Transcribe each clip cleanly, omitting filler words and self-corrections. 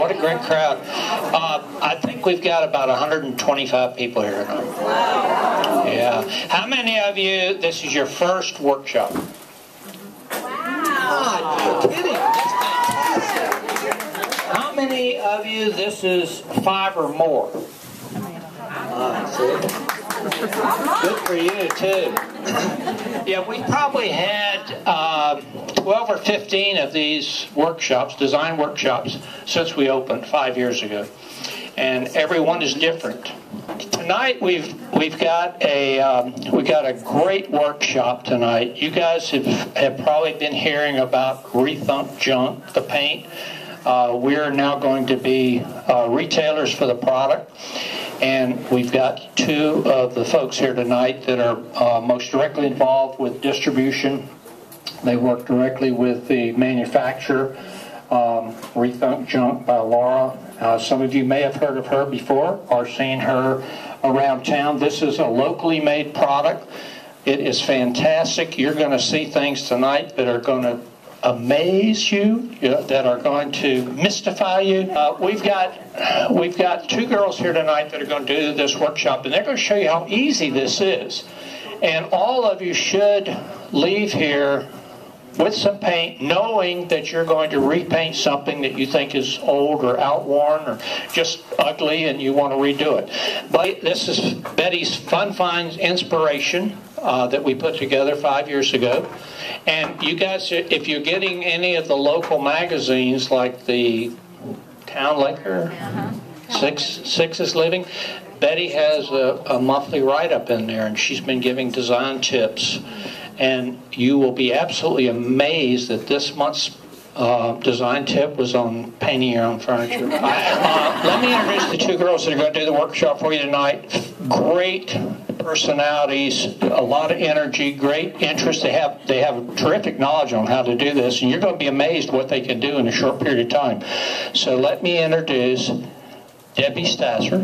what a great crowd. I think we've got about 125 people here tonight. Wow. Yeah. How many of you, this is your first workshop? God, you're kidding. That's fantastic. How many of you, this is 5 or more? See? Good for you, too. Yeah, we probably had 12 or 15 of these workshops, design workshops, since we opened 5 years ago. And every one is different. Tonight we've got a great workshop tonight. You guys have probably been hearing about Rethunk Junk, the paint. We're now going to be retailers for the product. And we've got 2 of the folks here tonight that are most directly involved with distribution. They work directly with the manufacturer, Rethunk Junk by Laura. Some of you may have heard of her before or seen her around town. This is a locally made product. It is fantastic. You're going to see things tonight that are going to amaze you, that are going to mystify you. We've got 2 girls here tonight that are going to do this workshop, and they're going to show you how easy this is. And all of you should leave here with some paint, knowing that you're going to repaint something that you think is old or outworn or just ugly and you want to redo it. But this is Betty's Fun Finds inspiration that we put together 5 years ago. And you guys, if you're getting any of the local magazines like the Town Liquor, Six is Living, Betty has a monthly write-up in there, and she's been giving design tips. And you will be absolutely amazed that this month's design tip was on painting your own furniture. Let me introduce the 2 girls that are going to do the workshop for you tonight. Great personalities, a lot of energy, great interest. They have terrific knowledge on how to do this, and you're going to be amazed what they can do in a short period of time. So let me introduce Debbie Strasser,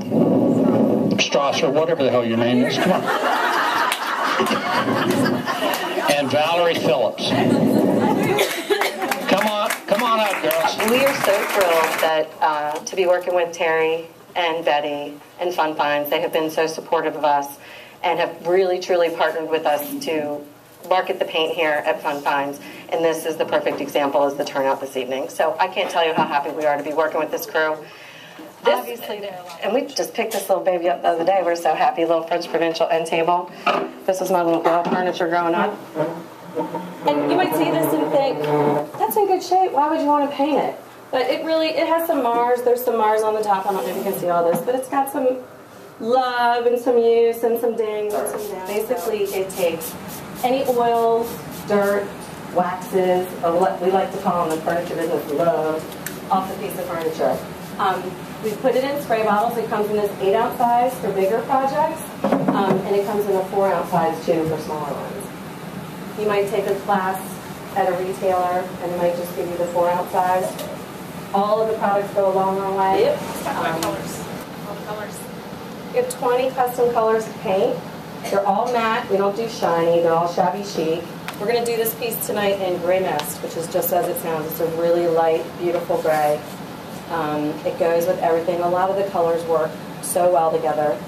whatever the hell your name is. Come on. And Valerie Phillips. Come on up, girls. We are so thrilled that to be working with Terry and Betty and Fun Finds. They have been so supportive of us and have really truly partnered with us to market the paint here at Fun Finds. And this is the perfect example as the turnout this evening. So I can't tell you how happy we are to be working with this crew. Obviously, and we just picked this little baby up the other day. We're so happy. Little French Provincial end table. This is my little girl furniture growing up. And you might see this and think, that's in good shape. Why would you want to paint it? But it has some Mars. There's some Mars on the top. I don't know if you can see all this, but it's got some love and some use and some dings and some downs. Basically, it takes any oils, dirt, waxes, we like to call them the furniture business love, off the piece of furniture. We put it in spray bottles. It comes in this 8-ounce size for bigger projects, and it comes in a 4-ounce size too for smaller ones. You might take a class at a retailer, and they might just give you the 4-ounce size. All of the products go a long, long way. Yep. Colors. All the colors. We have 20 custom colors of paint. They're all matte. We don't do shiny. They're all shabby chic. We're going to do this piece tonight in Gray Mist, which is just as it sounds. It's a really light, beautiful gray. It goes with everything. A lot of the colors work so well together.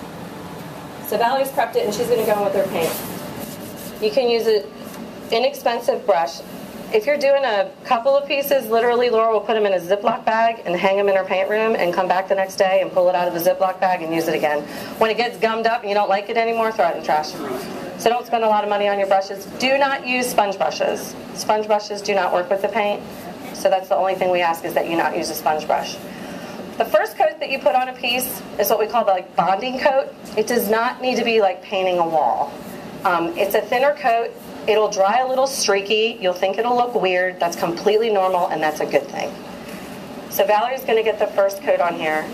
So Valerie's prepped it, and she's going to go in with her paint. You can use an inexpensive brush. If you're doing a couple of pieces, literally Laura will put them in a Ziploc bag and hang them in her paint room and come back the next day and pull it out of the Ziploc bag and use it again. When it gets gummed up and you don't like it anymore, throw it in the trash. So don't spend a lot of money on your brushes. Do not use sponge brushes. Sponge brushes do not work with the paint. So that's the only thing we ask, is that you not use a sponge brush. The first coat that you put on a piece is what we call the bonding coat. It does not need to be like painting a wall. It's a thinner coat. It'll dry a little streaky. You'll think it'll look weird. That's completely normal, and that's a good thing. So Valerie's going to get the first coat on here.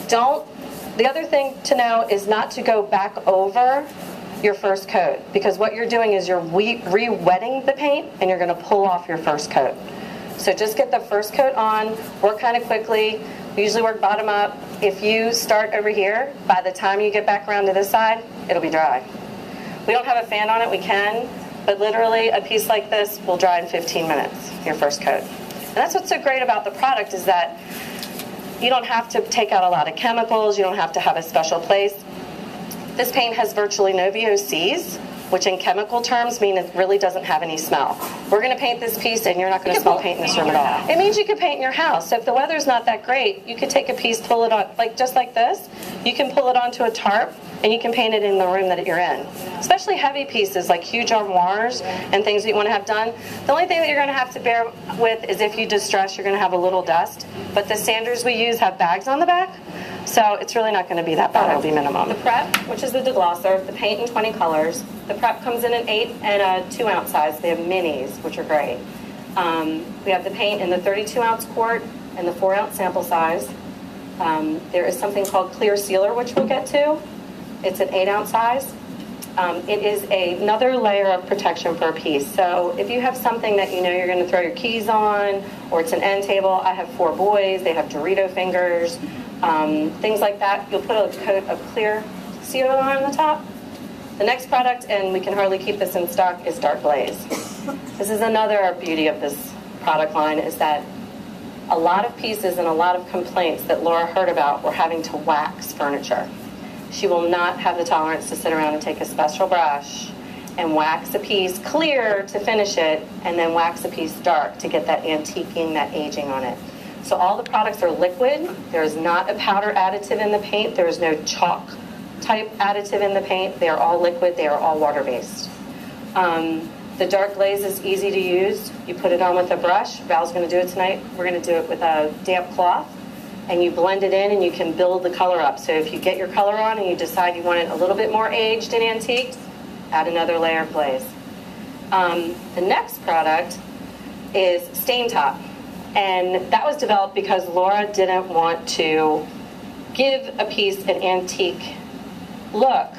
The other thing to know is not to go back over your first coat, because what you're doing is you're re-wetting the paint, and you're going to pull off your first coat. So just get the first coat on, work kind of quickly. We usually work bottom up. If you start over here, by the time you get back around to this side, it'll be dry. We don't have a fan on it, we can, but literally a piece like this will dry in 15 minutes, your first coat. And that's what's so great about the product is that you don't have to take out a lot of chemicals. You don't have to have a special place. This paint has virtually no VOCs, which in chemical terms mean it really doesn't have any smell. We're going to paint this piece and you're not going to smell paint in this room at all. It means you can paint in your house. So if the weather's not that great, you could take a piece, pull it on, like just like this. You can pull it onto a tarp and you can paint it in the room that you're in. Especially heavy pieces like huge armoires and things that you want to have done. The only thing that you're going to have to bear with is if you distress, you're going to have a little dust. But the sanders we use have bags on the back. So it's really not going to be that bad. It'll be minimum. The prep, which is the deglosser, the paint in 20 colors. The prep comes in an 8 and a 2-ounce size. They have minis, which are great. We have the paint in the 32-ounce quart and the 4-ounce sample size. There is something called clear sealer, which we'll get to. It's an 8-ounce size. It is another layer of protection for a piece. So if you have something that you know you're going to throw your keys on, or it's an end table, I have 4 boys, they have Dorito fingers, things like that, you'll put a coat of clear sealer on the top. The next product, and we can hardly keep this in stock, is Dark Glaze. This is another beauty of this product line, is that a lot of pieces and a lot of complaints that Laura heard about were having to wax furniture. She will not have the tolerance to sit around and take a special brush and wax a piece clear to finish it, and then wax a piece dark to get that antiquing, that aging on it. So all the products are liquid. There is not a powder additive in the paint. There is no chalk type additive in the paint. They are all liquid. They are all water-based. The Dark Glaze is easy to use. You put it on with a brush. Val's going to do it tonight. We're going to do it with a damp cloth. And you blend it in and you can build the color up. So if you get your color on and you decide you want it a little bit more aged and antiqued, add another layer of glaze. The next product is Stain Top. And that was developed because Laura didn't want to give a piece an antique look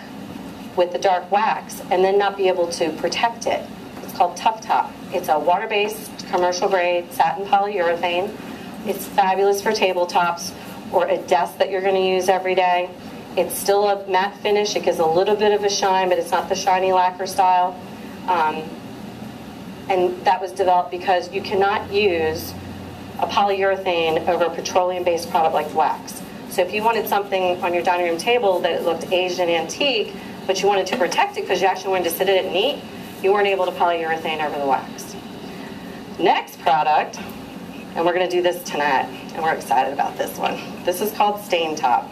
with the dark wax and then not be able to protect it. It's called Tough Top. It's a water-based, commercial grade satin polyurethane. It's fabulous for tabletops or a desk that you're going to use every day. It's still a matte finish. It gives a little bit of a shine, but it's not the shiny lacquer style. And that was developed because you cannot use a polyurethane over a petroleum-based product like wax. So if you wanted something on your dining room table that looked aged and antique, but you wanted to protect it because you actually wanted to sit in it neat, you weren't able to polyurethane over the wax. Next product, and we're going to do this tonight, and we're excited about this one. This is called Stain Top.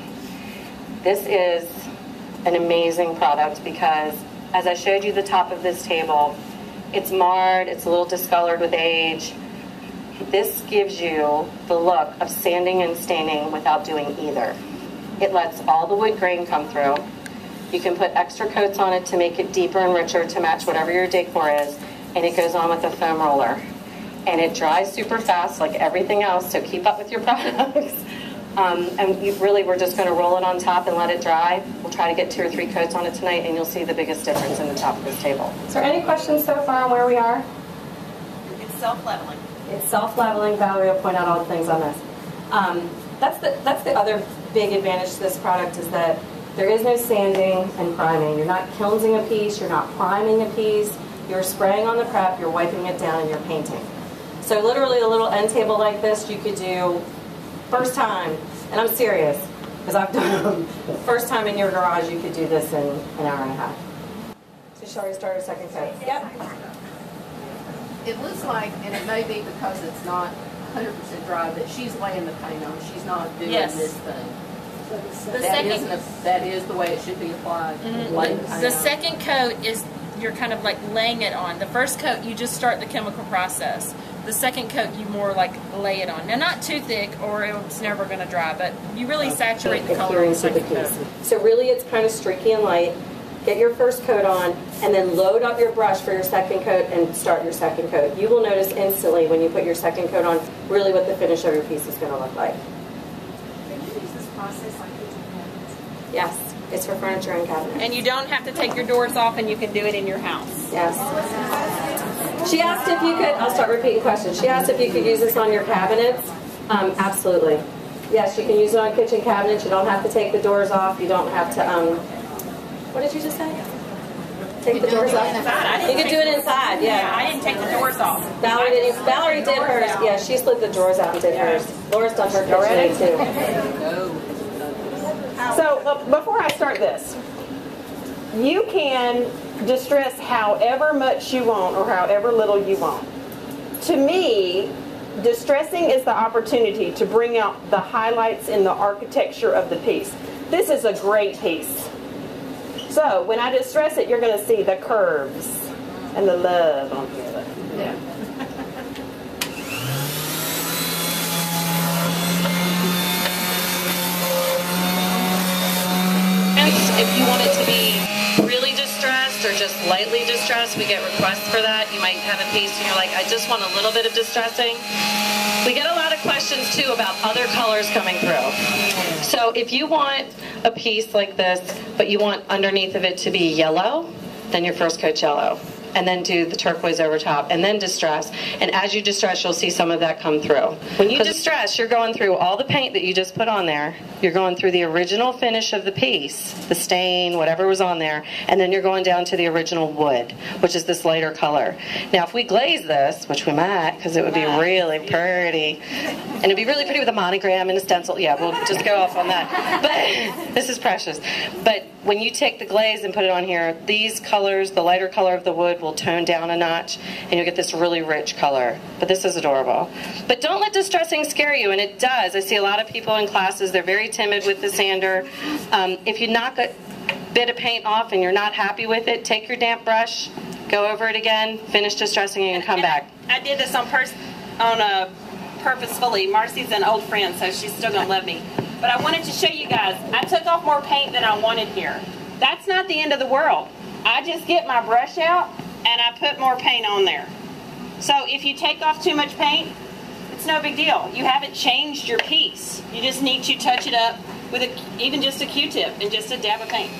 This is an amazing product because, as I showed you the top of this table, it's marred, it's a little discolored with age. This gives you the look of sanding and staining without doing either. It lets all the wood grain come through. You can put extra coats on it to make it deeper and richer to match whatever your decor is, and it goes on with a foam roller. And it dries super fast like everything else, so keep up with your products. We're just going to roll it on top and let it dry. We'll try to get 2 or 3 coats on it tonight, and you'll see the biggest difference in the top of this table. Is there any questions so far on where we are? It's self-leveling. It's self-leveling. Valerie will point out all the things on this. That's the other big advantage to this product is that there is no sanding and priming. You're not kilnsing a piece. You're not priming a piece. You're spraying on the prep. You're wiping it down, and you're painting. So literally a little end table like this you could do first time, and I'm serious, because I've done them. First time in your garage you could do this in an hour and a half. So shall we start a second coat? Yep. It looks like, and it may be because it's not 100% dry, that she's laying the paint on. She's not doing this thing. That is the way it should be applied. Mm-hmm. The second coat is you're kind of like laying it on. The first coat you just start the chemical process. The second coat you more like lay it on. Now not too thick or it's never going to dry, but you really saturate the color in the second coat. So really it's kind of streaky and light. Get your first coat on and then load up your brush for your second coat and start your second coat. You will notice instantly when you put your second coat on really what the finish of your piece is going to look like. Can you use this process like kitchen cabinets? Yes, it's for furniture and cabinets. And you don't have to take your doors off and you can do it in your house. Yes. She asked if you could, I'll start repeating questions. She asked if you could use this on your cabinets. Absolutely. Yes, you can use it on kitchen cabinets. You don't have to take the doors off. You don't have to, what did you just say? Take the doors off. You can do it inside, yeah. I didn't take the doors off. Valerie did hers. Yeah, she slid the drawers out and did hers. Laura's done her kitchen too. So before I start this, you can distress however much you want or however little you want. To me, distressing is the opportunity to bring out the highlights in the architecture of the piece. This is a great piece. So when I distress it, you're going to see the curves and the love on here. Yeah. If you want it to be really distressed or just lightly distressed, we get requests for that. You might have a piece and you're like, I just want a little bit of distressing. We get a lot of questions too about other colors coming through. So if you want a piece like this, but you want underneath of it to be yellow, then your first coat's yellow. And then do the turquoise over top, and then distress. And as you distress, you'll see some of that come through. When you distress, you're going through all the paint that you just put on there. You're going through the original finish of the piece, the stain, whatever was on there, and then you're going down to the original wood, which is this lighter color. Now, if we glaze this, which we might, because it would be really pretty, and it'd be really pretty with a monogram and a stencil. Yeah, we'll just go off on that. But this is precious. But when you take the glaze and put it on here, these colors, the lighter color of the wood, will tone down a notch, and you'll get this really rich color. But this is adorable. But don't let distressing scare you, and it does. I see a lot of people in classes, they're very timid with the sander. If you knock a bit of paint off and you're not happy with it, take your damp brush, go over it again, finish distressing, and come back. I did this purposefully. Marcy's an old friend, so she's still going to love me. But I wanted to show you guys, I took off more paint than I wanted here. That's not the end of the world. I just get my brush out and I put more paint on there. So if you take off too much paint, it's no big deal. You haven't changed your piece. You just need to touch it up with even just a Q-tip and just a dab of paint.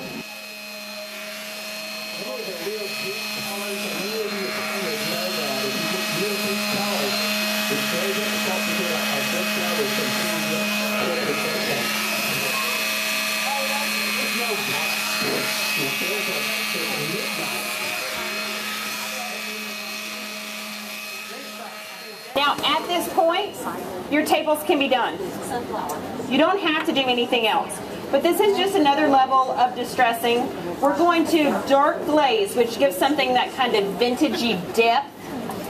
Now, at this point, your tables can be done. You don't have to do anything else. But this is just another level of distressing. We're going to dark glaze, which gives something that kind of vintagey depth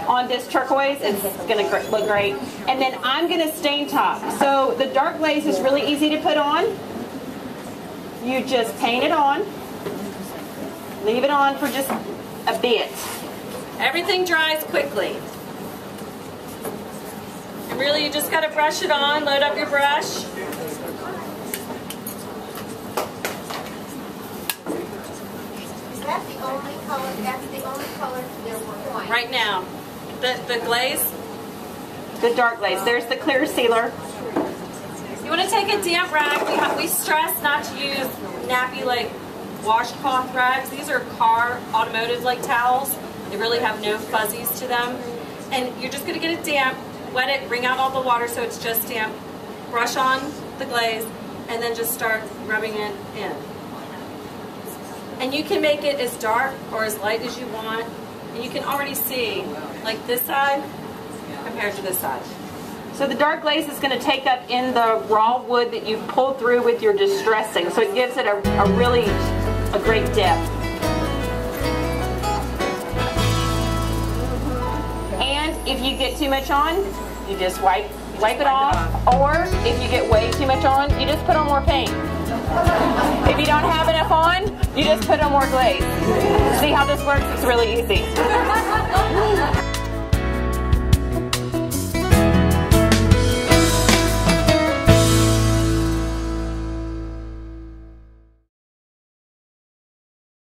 on this turquoise. It's going to look great. And then I'm going to stain top. So the dark glaze is really easy to put on. You just paint it on. Leave it on for just a bit. Everything dries quickly. And really, you just got to brush it on, load up your brush. That's the only color, they're working. Right now. The glaze? The dark glaze. There's the clear sealer. You want to take a damp rag. We stress not to use nappy like washcloth rags. These are car automotive like towels. They really have no fuzzies to them. And you're just going to get it damp, wet it, wring out all the water so it's just damp, brush on the glaze, and then just start rubbing it in. And you can make it as dark or as light as you want. And you can already see, like this side compared to this side. So the dark glaze is going to take up in the raw wood that you've pulled through with your distressing. So it gives it a great depth. And if you get too much on, you just wipe it off. Or if you get way too much on, you just put on more paint. If you don't have enough on, you just put on more glaze. See how this works? It's really easy.